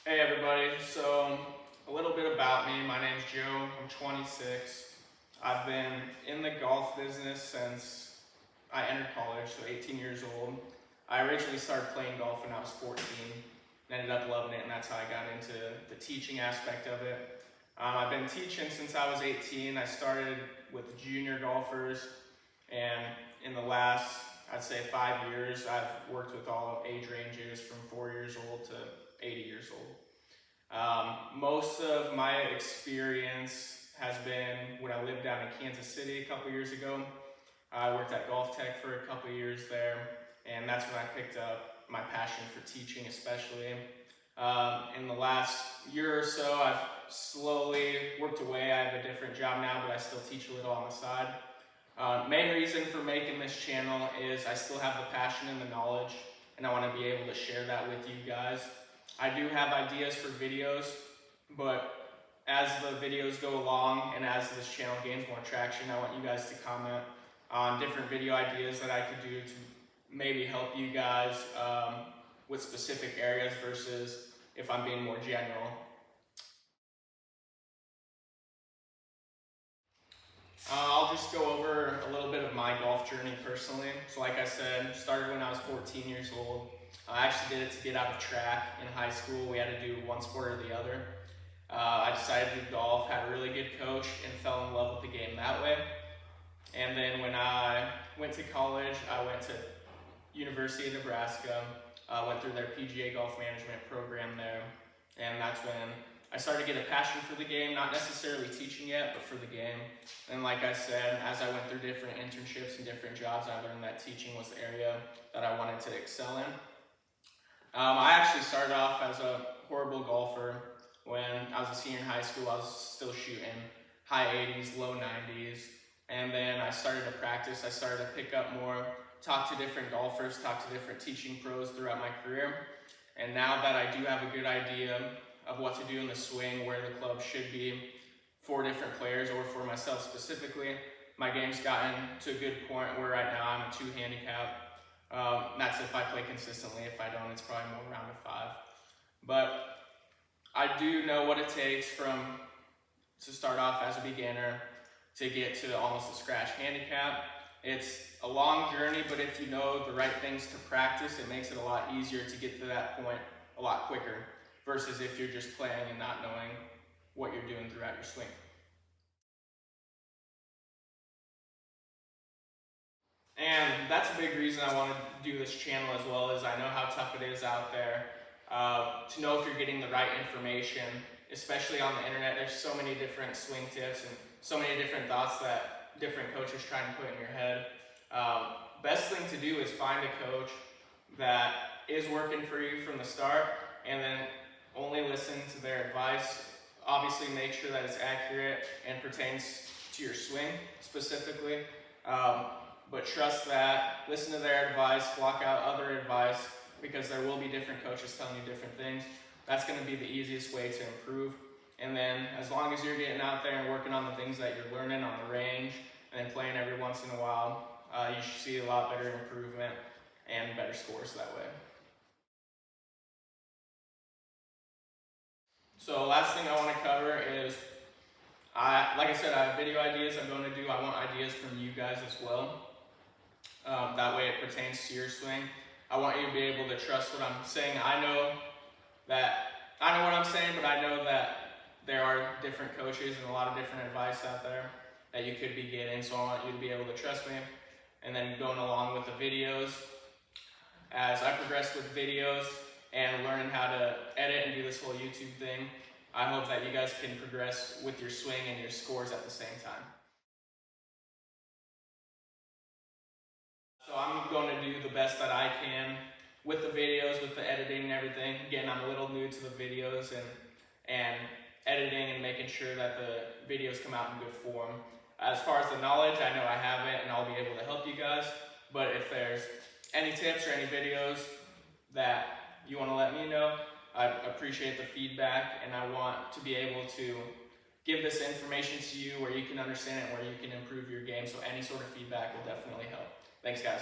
Hey everybody, so a little bit about me. My name's Joe, I'm 26. I've been in the golf business since I entered college, so 18 years old. I originally started playing golf when I was 14, and ended up loving it, and that's how I got into the teaching aspect of it. I've been teaching since I was 18. I started with junior golfers, and in the last, I'd say 5 years, I've worked with all age ranges from 4 years old to 80 years old. Most of my experience has been when I lived down in Kansas City a couple years ago. I worked at Golf Tech for a couple years there, and that's when I picked up my passion for teaching especially. In the last year or so, I've slowly worked away. I have a different job now, but I still teach a little on the side. Main reason for making this channel is I still have the passion and the knowledge, and I want to be able to share that with you guys. I do have ideas for videos, but as the videos go along and as this channel gains more traction, I want you guys to comment on different video ideas that I could do to maybe help you guys with specific areas versus if I'm being more general. I'll just go over a little bit of my golf journey personally. So like I said, started when I was 14 years old. I actually did it to get out of track in high school. We had to do one sport or the other. I decided to do golf, had a really good coach, and fell in love with the game that way. And then when I went to college, I went to University of Nebraska, went through their PGA Golf Management program there, and that's when I started to get a passion for the game, not necessarily teaching yet, but for the game. And like I said, as I went through different internships and different jobs, I learned that teaching was the area that I wanted to excel in. I actually started off as a horrible golfer. When I was a senior in high school, I was still shooting high 80s, low 90s. And then I started to practice. I started to pick up more, talk to different golfers, talk to different teaching pros throughout my career. And now that I do have a good idea of what to do in the swing, where the club should be for different players or for myself specifically, my game's gotten to a good point where right now I'm a 2 handicap. That's if I play consistently. If I don't, it's probably more around a 5. But I do know what it takes to start off as a beginner to get to almost a scratch handicap. It's a long journey, but if you know the right things to practice, it makes it a lot easier to get to that point a lot quicker versus if you're just playing and not knowing what you're doing throughout your swing. And that's a big reason I want to do this channel as well, is I know how tough it is out there to know if you're getting the right information, especially on the internet. There's so many different swing tips and so many different thoughts that different coaches try and put in your head. Best thing to do is find a coach that is working for you from the start, and then only listen to their advice. Obviously make sure that it's accurate and pertains to your swing specifically. But trust that, listen to their advice, block out other advice, because there will be different coaches telling you different things. That's going to be the easiest way to improve. And then as long as you're getting out there and working on the things that you're learning on the range and then playing every once in a while, you should see a lot better improvement and better scores that way. So last thing I want to cover is, like I said, I have video ideas I'm going to do. I want ideas from you guys as well. That way it pertains to your swing. I want you to be able to trust what I'm saying. I know what I'm saying, but I know that there are different coaches and a lot of different advice out there that you could be getting, so I want you to be able to trust me. And then going along with the videos, as I progress with videos and learning how to edit and do this whole YouTube thing, I hope that you guys can progress with your swing and your scores at the same time. So I'm going to do the best that I can with the videos, with the editing and everything. Again, I'm a little new to the videos and editing and making sure that the videos come out in good form. As far as the knowledge, I know I have it and I'll be able to help you guys. But if there's any tips or any videos that you want to let me know, I appreciate the feedback, and I want to be able to give this information to you where you can understand it, where you can improve your game. So any sort of feedback will definitely help. Thanks, guys.